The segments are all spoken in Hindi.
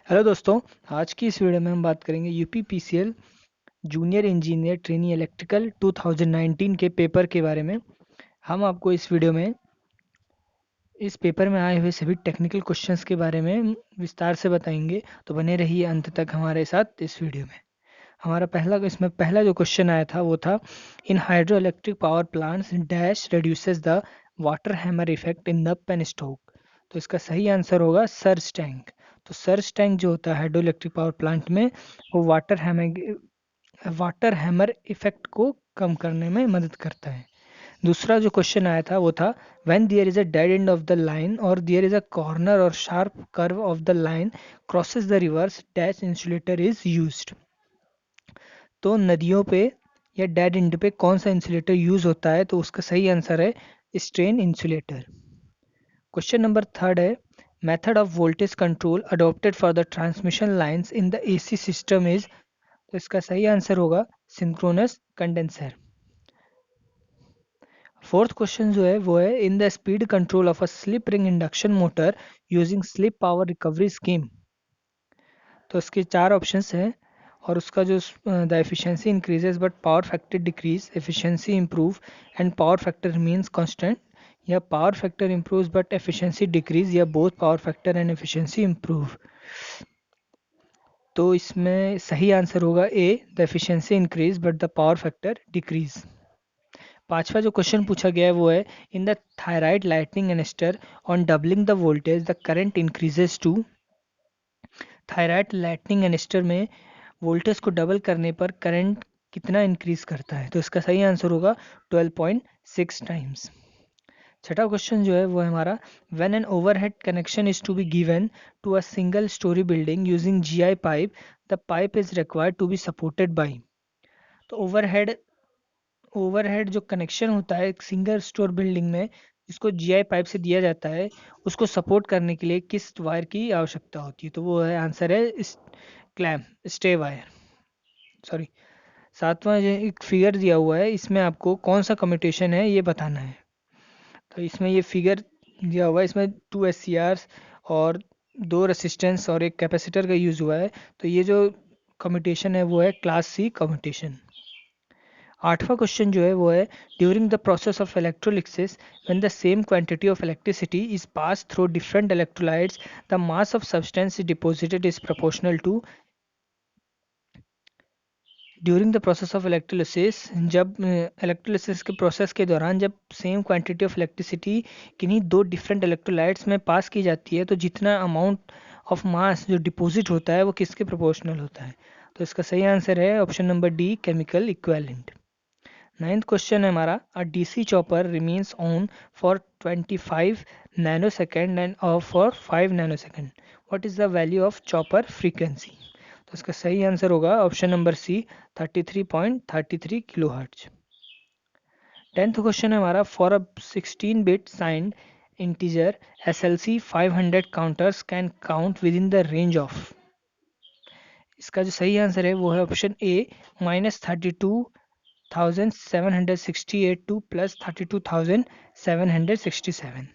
हेलो दोस्तों। आज की इस वीडियो में हम बात करेंगे UPPCL junior engineer trainee electrical 2019 के पेपर के बारे में। हम आपको इस पेपर में आए हुए सभी टेक्निकल क्वेश्चंस के बारे में विस्तार से बताएंगे, तो बने रहिए अंत तक हमारे साथ इस वीडियो में। इसमें पहला जो क्वेश्चन आया था वो था, in hydro electric power plants dash reduces the water hammer effect in the penstock. तो इसका सही आंसर होगा सर्ज टैंक। तो सर्ज टैंक जो होता है हाइड्रो इलेक्ट्रिक पावर प्लांट में, वो वाटर हैमर इफेक्ट को कम करने में मदद करता है। दूसरा जो क्वेश्चन आया था वो था, when there is a dead end of the line और देयर इज अ कॉर्नर और sharp curve of the line crosses the rivers dash insulator is used. तो नदियों पे या डेड एंड पे कौन सा इंसुलेटर यूज होता है, तो उसका सही आंसर है strain insulator. Question number third है, method of voltage control adopted for the transmission lines in the AC system is. तो इसका सही आंसर होगा सिंक्रोनस कंडेंसर। फोर्थ क्वेश्चन जो है वो है, in the speed control of a slip ring induction motor using slip power recovery scheme. तो इसके चार ऑप्शंस हैं, और उसका जो the efficiency increases but power factor decrease, efficiency improve and power factor remains constant, या power factor improves but efficiency decrease, या both power factor and efficiency improve. तो इसमें सही आंसर होगा A, the efficiency increase but the power factor decrease. पांचवा जो क्वेश्चन पूछा गया है वो है, in the thyrite lightning arrester on doubling the voltage the current increases to. Thyrite lightning arrester में वोल्टेज को डबल करने पर करंट कितना इंक्रीज करता है, तो इसका सही आंसर होगा 12.6 टाइम्स। छठा क्वेश्चन जो है वो है हमारा, when an overhead connection is to be given to a single storey building using GI pipe, the pipe is required to be supported by. तो ओवरहेड जो कनेक्शन होता है एक सिंगल स्टोर बिल्डिंग में, जिसको जीआई पाइप से दिया जाता है, उसको सपोर्ट करने के लिए किस वायर की आवश्यकता होती है, तो वो है आंसर है क्लैम्प स्टे वायर। सॉरी, सातवां जो एक फिगर दिया हुआ है, इसमें आपको कौन सा कम्यूटेशन है ये बताना है। तो इसमें ये फिगर दिया हुआ है, इसमें 2 SCRs और 2 रेसिस्टेंस और एक कैपेसिटर का यूज़ हुआ है। तो ये जो कम्यूटेशन है वो है क्लास सी कम्यूटेशन। आठवां क्वेश्चन जो है वो है, during the process of electrolysis when the same quantity of electricity is pass through different electrolytes the mass of substance deposited is proportional to. During the process of electrolysis, जब इलेक्ट्रोलिसिस के प्रोसेस के दौरान जब सेम क्वांटिटी ऑफ इलेक्ट्रिसिटी किन्हीं दो डिफरेंट इलेक्ट्रोलाइट्स में पास की जाती है, तो जितना अमाउंट ऑफ मास जो डिपॉजिट होता है वो किसके प्रोपोर्शनल होता है, तो इसका सही आंसर है option number D, chemical equivalent. Ninth question है हमारा, a DC chopper remains on for 25 nanosecond and off for 5 nanosecond, what is the value of chopper frequency. तो इसका सही आंसर होगा option number C, 33.33 kilo hertz. Tenth question है हमारा, for a 16 bit signed integer SLC 500 counters can count within the range of. इसका जो सही आंसर है वो है option A, -32,768 to +32,767।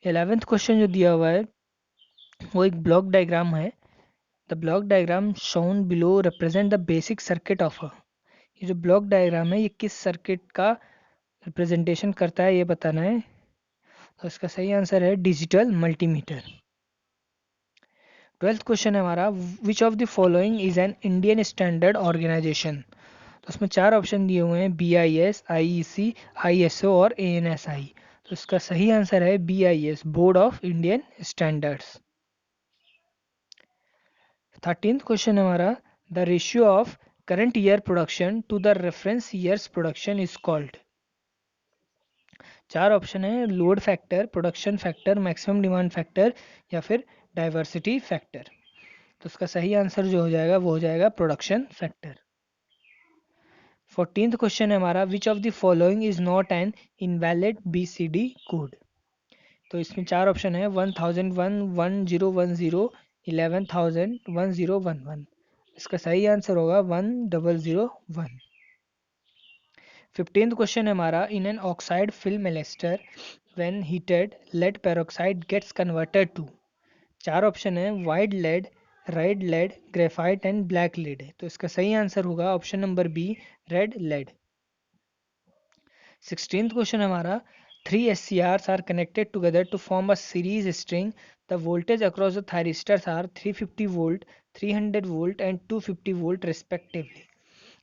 11th question जो दिया हुआ है वो एक ब्लॉक डायग्राम है। The block diagram shown below represent the basic circuit of a. ये जो ब्लॉक डायग्राम है ये किस सर्किट का रिप्रेजेंटेशन करता है ये बताना है, तो इसका सही आंसर है डिजिटल मल्टीमीटर। 12th क्वेश्चन है हमारा, which of the following is an Indian standard organisation. तो उसमें चार ऑप्शन दिए हुए हैं, BIS, IEC, ISO और ANSI। तो इसका सही आंसर है BIS, board of Indian standards. 13th question है हमारा, the ratio of current year production to the reference year's production is called. चार ऑप्शन है, load factor, production factor, maximum demand factor, या फिर डाइवर्सिटी फैक्टर। तो इसका सही आंसर जो हो जाएगा वो हो जाएगा प्रोडक्शन फैक्टर। 14th क्वेश्चन है हमारा, which of the following is not an invalid BCD code. तो इसमें चार ऑप्शन है, 1001, 1010, 11,000, 1011। इसका सही आंसर होगा 1001। 15th क्वेश्चन है हमारा, in an oxide film arrester when heated lead peroxide gets converted to. चार ऑप्शन है, white lead, red lead, graphite and black lead है। तो इसका सही आंसर होगा option number B, red lead. 16th question हमारा, three SCRs are connected together to form a series string. The voltage across the thyristors are 350 volt, 300 volt and 250 volt respectively.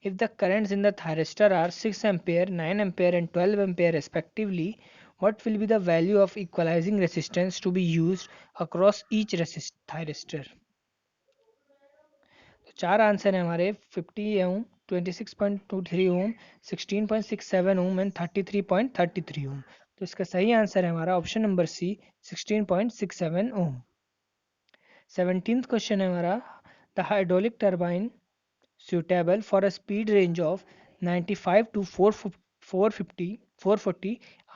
If the currents in the thyristor are 6 ampere, 9 ampere and 12 ampere respectively, what will be the value of equalizing resistance to be used across each thyristor? तो चार आंसर है हमारे, 50 ओम, 26.23 ओम, 16.67 ओम एंड 33.33 ओम। तो इसका सही आंसर है हमारा ऑप्शन नंबर सी, 16.67 ओम। 17th क्वेश्चन है हमारा, the hydraulic turbine suitable for a speed range of 95 to 450 440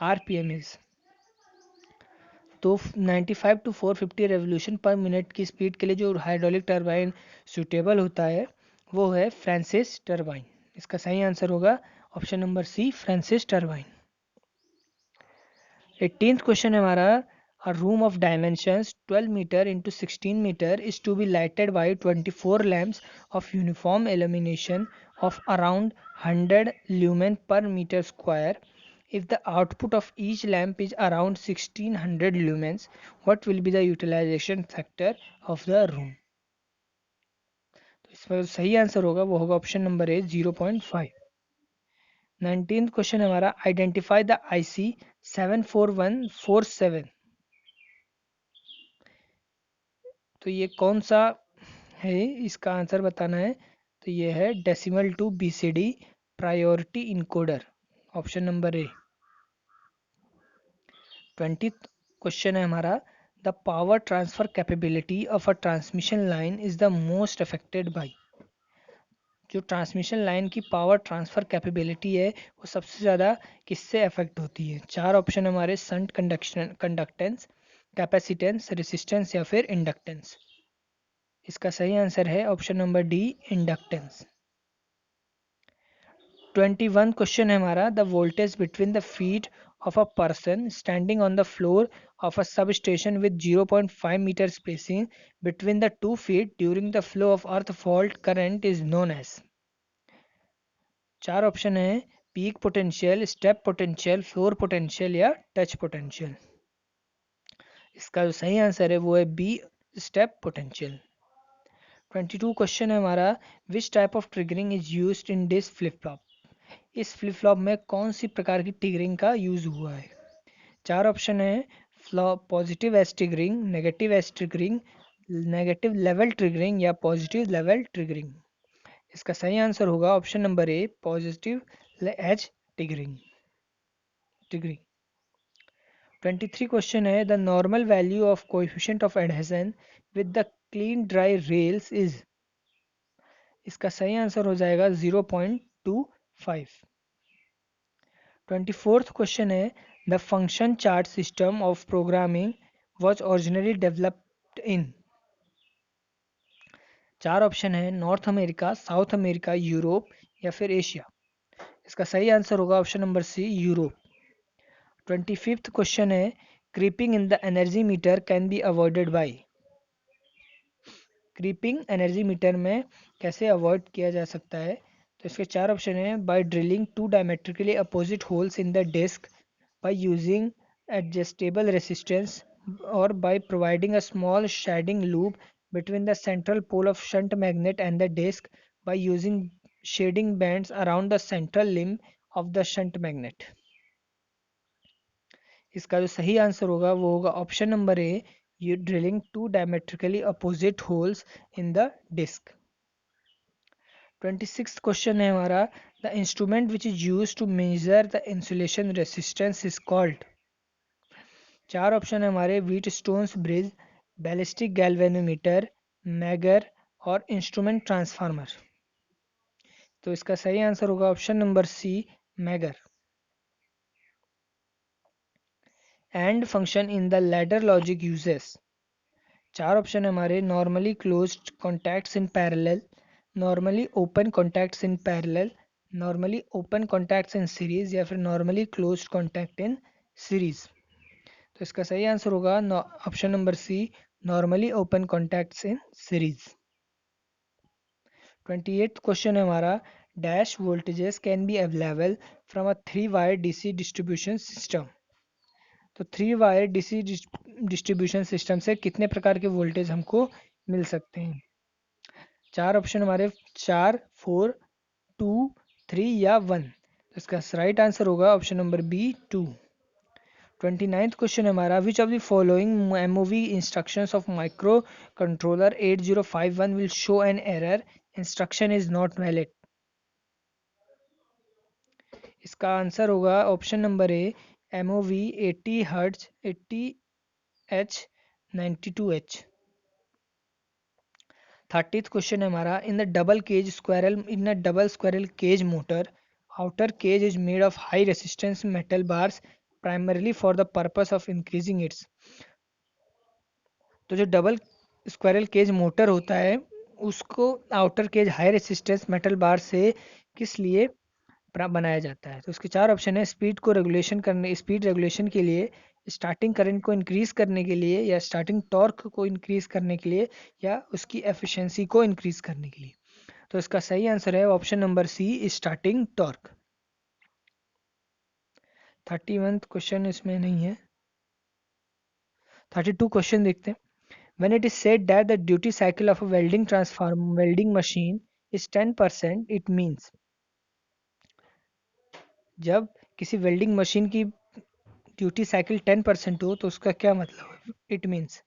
rpm is। तो 95 टू 450 रेवोल्यूशन पर मिनट की स्पीड के लिए जो हाइड्रोलिक टरबाइन सूटेबल होता है वो है फ्रांसिस टरबाइन। इसका सही आंसर होगा option number C, Francis turbine. 18th question है हमारा, a room of dimensions 12 meter into 16 meter is to be lighted by 24 lamps of uniform illumination of around 100 lumen per meter square. If the output of each lamp is around 1600 lumens, what will be the utilization factor of the room? तो इसमें सही आंसर होगा वो होगा ऑप्शन नंबर ए, 0.5। 19th क्वेश्चन हमारा, आइडेंटिफाई द IC 74147। तो ये कौन सा है, इसका आंसर बताना है। तो ये है decimal to BCD priority encoder, option number A. 20th question है हमारा, the power transfer capability of a transmission line is the most affected by. जो ट्रांसमिशन लाइन की पावर ट्रांसफर कैपेबिलिटी है वो सबसे ज़्यादा किससे अफेक्ट होती है? चार ऑप्शन हमारे, संट कंडक्टेंस, कैपेसिटेंस, रेसिस्टेंस या फिर इंडक्टेंस। इसका सही आंसर है option number D, inductance. 21 question है हमारा, the voltage between the feet of a person standing on the floor of a substation with 0.5 metre spacing between the two feet during the flow of earth fault current is known as. चार ऑप्शन है, peak potential, step potential, floor potential या टच पोटेंशियल। इसका जो सही आंसर है वो है बी, स्टेप पोटेंशियल। 22 क्वेश्चन है हमारा, which type of triggering is used in this flip flop. इस फ्लिप फ्लॉप में कौन सी प्रकार की ट्रिगरिंग का यूज हुआ है? चार ऑप्शन है, positive edge triggering, negative edge triggering, negative level triggering या पॉजिटिव लेवल ट्रिगरिंग। इसका सही आंसर होगा option number A, positive edge triggering. 23 question है, the normal value of coefficient of adhesion with the clean dry rails is. इसका सही आंसर हो जाएगा 0.25। 24th क्वेश्चन है, the function chart system of programming was originally developed in. चार ऑप्शन है, North America, South America, Europe या फिर एशिया। इसका सही आंसर होगा option number C, Europe. 25th question है, creeping in the energy meter can be avoided by. Creeping energy meter में कैसे अवॉइड किया जा सकता है? तो इसके चार ऑप्शन है, by drilling two diametrically opposite holes in the disc, by using adjustable resistance, और by providing a small shading loop between the central pole of shunt magnet and the disc by using shading bands around the central limb of the shunt magnet। इसका जो सही आंसर होगा वो होगा ऑप्शन नंबर ए, ये drilling two diametrically opposite holes in the disc. 26th question है हमारा, the instrument which is use to measure the insulation resistance is called. चार ऑप्शन है हमारे, Wheatstone's bridge, ballistic galvanometer, megger और इंस्ट्रूमेंट ट्रांसफार्मर। तो इसका सही आंसर होगा option number C, megger. And function in the ladder logic uses. चार ऑप्शन है हमारे, normally closed contacts in parallel, normally open contacts in parallel, normally open contacts in series या फिर normally closed contact in series. तो इसका सही आंसर होगा option number C, normally open contacts in series. 28th question है हमारा, dash voltages can be available from a 3 wire DC distribution system. तो 3 वायर डीसी डिस्ट्रीब्यूशन सिस्टम से कितने प्रकार के वोल्टेज हमको मिल सकते हैं? चार ऑप्शन हमारे 4, 4, 2, 3 या 1। तो इसका राइट आंसर होगा option number B 2। 29th question हमारा, which of the following MOV instructions of micro controller 8051 will show an error, instruction is not valid. इसका आंसर होगा option number A, MOV 80 hertz 80H 92H। 30th question है हमारा, in a double squirrel cage motor outer cage is made of high resistance metal bars primarily for the purpose of increasing its. तो जो डबल स्क्वायरल केज मोटर होता है उसको outer cage high resistance metal bar से किस लिए बनाया जाता है? तो उसके चार ऑप्शन है, स्पीड रेगुलेशन के लिए, स्टार्टिंग करंट को इंक्रीज करने के लिए, या स्टार्टिंग टॉर्क को इंक्रीज करने के लिए, या उसकी एफिशिएंसी को इंक्रीज करने के लिए। तो इसका सही आंसर है option number C, starting torque. 31 question इसमें नहीं है। 32 क्वेश्चन देखते हैं। When it is said that the duty cycle of a welding machine is 10%, it means, जब किसी वेल्डिंग मशीन की ड्यूटी साइकिल 10% हो तो उसका क्या मतलब है? It means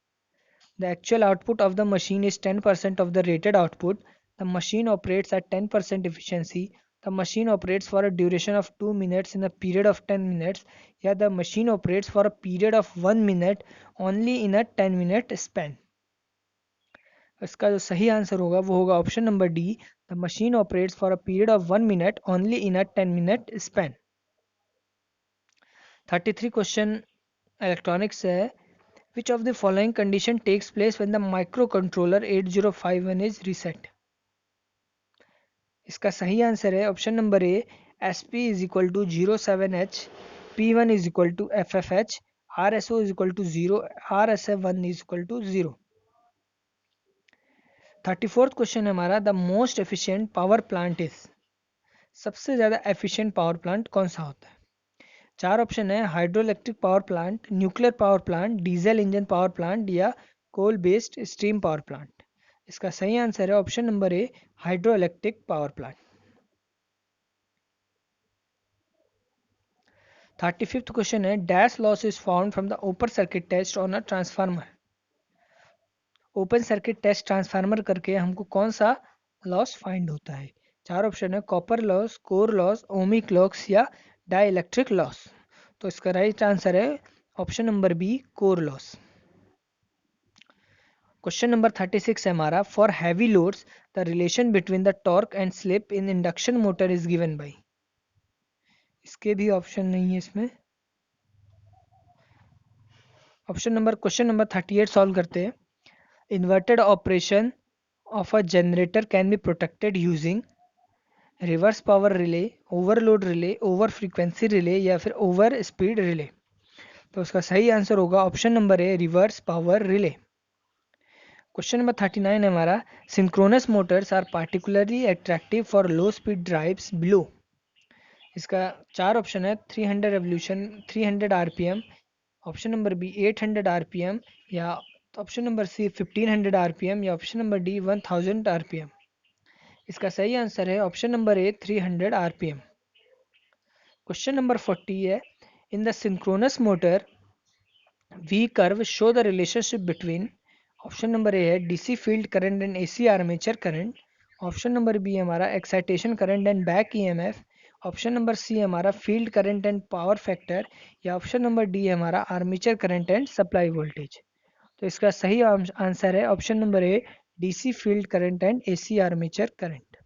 the actual output of the machine is 10% of the rated output, the machine operates at 10% efficiency, the machine operates for a duration of 2 minutes in a period of 10 minutes, या the machine operates for a period of 1 minute only in a 10-minute span. इसका जो सही आंसर होगा वो होगा option number D, the machine operates for a period of 1 minute only in a 10-minute span. 33 question electronics है, which of the following condition takes place when the micro controller 8051 is reset. इसका सही आंसर है option number A, SP is equal to 07H, P1 is equal to FFH, RSO is equal to 0, RSF1 is equal to 0। 34th question है हमारा, the most efficient power plant is, सबसे ज़्यादा एफिशिएंट पावर प्लांट कौन सा होता है? चार ऑप्शन है, hydro electric power plant, nuclear power plant, diesel engine power plant, या coal based steam power plant. इसका सही आंसर है option number A, hydro electric power plant. 35th question है, dash loss is found from the open circuit test on a transformer. Open circuit test transformer करके हमको कौन सा लॉस फाइंड होता है? चार ऑप्शन है, copper loss, core loss, ohmic loss, या डाई इलेक्ट्रिक लॉस। तो इसका राइट आंसर है option number B, core loss. Question number 36 है हमारा, for heavy loads the relation between the torque and slip in induction motor is given by. इसके भी ऑप्शन नहीं है इसमें। क्वेश्चन नंबर 38 सॉल्व करते हैं। Inverted operation of a generator can be protected using reverse power relay, overload relay, over frequency relay, या फिर ओवर स्पीड रिले। तो उसका सही आंसर होगा option number A, reverse power relay. Question number 39 है हमारा, synchronous motors are particularly attractive for low speed drives below. इसका चार ऑप्शन है, 300 revolution 300 RPM, option number B 800 RPM, या ऑप्शन नंबर सी 1500 आरपीएम, या ऑप्शन नंबर डी 1000 आरपीएम। इसका सही आंसर है option number A, 300 RPM. Question number 40 है, in the synchronous motor V curve show the relationship between, option number A है DC field current and AC armature current, option number B हमारा excitation current and back EMF, option number C हमारा field current and power factor, या ऑप्शन नंबर डी हमारा armature current and supply voltage. तो इसका सही आंसर है option number A, DC field current and AC armature current.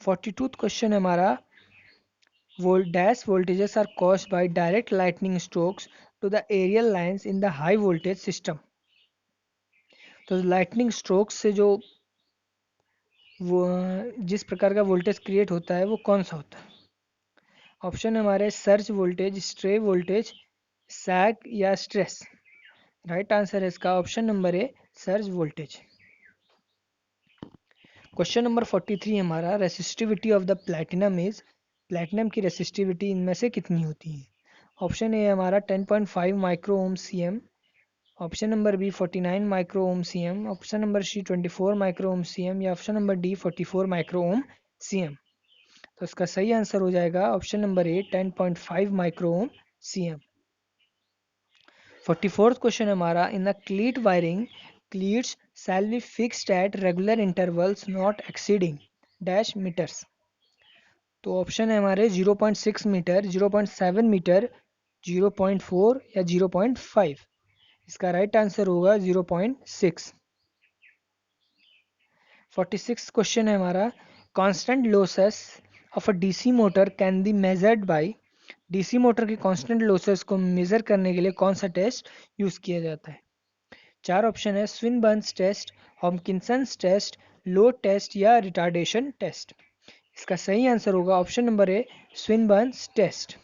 42th question हमारा, dash voltages are caused by direct lightning strokes to the aerial lines in the high voltage system। तो लाइटनिंग स्ट्रोक से जो वो जिस प्रकार का वोल्टेज क्रिएट होता है वो कौन सा होता है? ऑप्शन हमारे surge voltage, stray voltage, sag, या स्ट्रेस। राइट आंसर है इसका option number A, surge voltage. Question number 43 हमारा, resistivity of the platinum is, platinum की रेसिस्टिविटी इनमें से कितनी होती है? ऑप्शन ए हमारा 10.5 micro ohm C M, option number B 49 micro ohm C M, option number C 24 micro ohm C M, या option number D 44 micro ohm C M. तो इसका सही आंसर हो जाएगा option number A, 10.5 micro ohm C M. 44th question हमारा, in the cleat wiring, cleats shall be fixed at regular intervals not exceeding dash metres. तो ऑप्शन है हमारे 0.6 मीटर, 0.7 मीटर, 0.4 या 0.5। इसका राइट आंसर होगा 0.6। 46 क्वेश्चन है हमारा, constant losses of a DC motor can be measured by, DC motor के कांस्टेंट लॉसेस को मेजर करने के लिए कौन सा टेस्ट यूज किया जाता है? चार ऑप्शन है, Swinburne's test, Hopkinson's test, load test या रिटार्डेशन टेस्ट। इसका सही आंसर होगा option number A, Swinburne's test.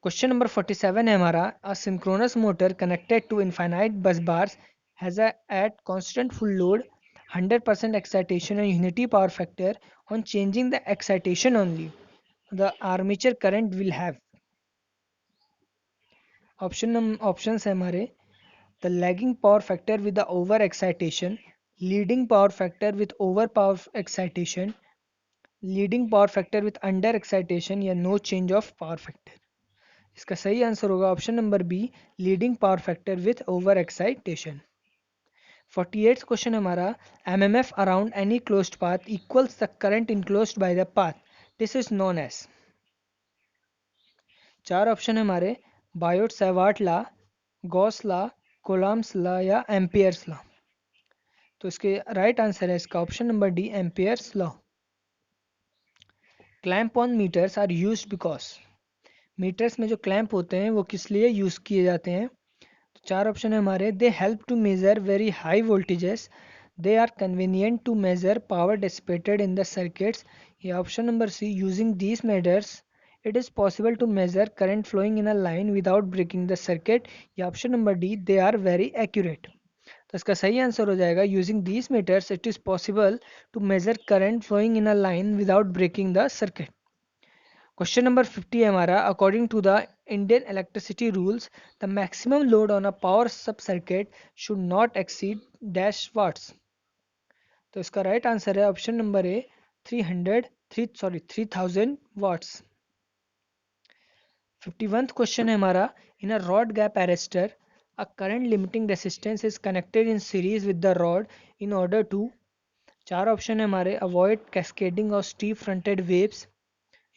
Question number 47 है हमारा, a synchronous motor connected to infinite bus bars has a at constant full load 100% excitation and unity power factor, on changing the excitation only the armature current will have। Options है हमारे, the lagging power factor with the over excitation, leading power factor with over power excitation, leading power factor with under excitation, या no change of power factor। इसका सही आंसर होगा option number B, leading power factor with over excitation. 48th question हमारा, MMF around any closed path equals the current enclosed by the path, this is known as. चार ऑप्शन है हमारे, Biot Savart law, Gauss law, Coulomb's law या एम्पियर्स ला। तो इसके राइट आंसर है इसका option number D, Ampere's law. Clamp on meters are used because, meters में जो क्लैंप होते हैं वो किस लिए यूज किए जाते हैं? तो चार ऑप्शन है हमारे, they help to measure very high voltages, they are convenient to measure power dissipated in the circuits, या option number C, using these measures it is possible to measure current flowing in a line without breaking the circuit, या option number D, they are very accurate. तो इसका सही आंसर हो जाएगा, using these meters it is possible to measure current flowing in a line without breaking the circuit. Question number 50 है हमारा, according to the Indian electricity rules the maximum load on a power sub circuit should not exceed dash watts. तो इसका राइट आंसर है option number A, 3000 watts. 51th question है हमारा, in a rod gap arrester a current limiting resistance is connected in series with the rod in order to, चार ऑप्शन है हमारे, avoid cascading of steep fronted waves,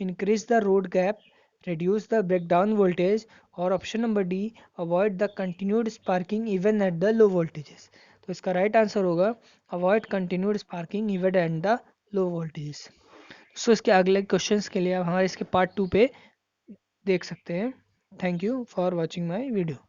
increase the road gap, reduce the breakdown voltage, और option number D, avoid the continued sparking even at the low voltages. तो इसका राइट आंसर होगा avoid continued sparking even at the low voltages. So इसके अगले क्वेश्चंस के लिए आप हमारे इसके पार्ट 2 पे देख सकते हैं। Thank you for watching my video.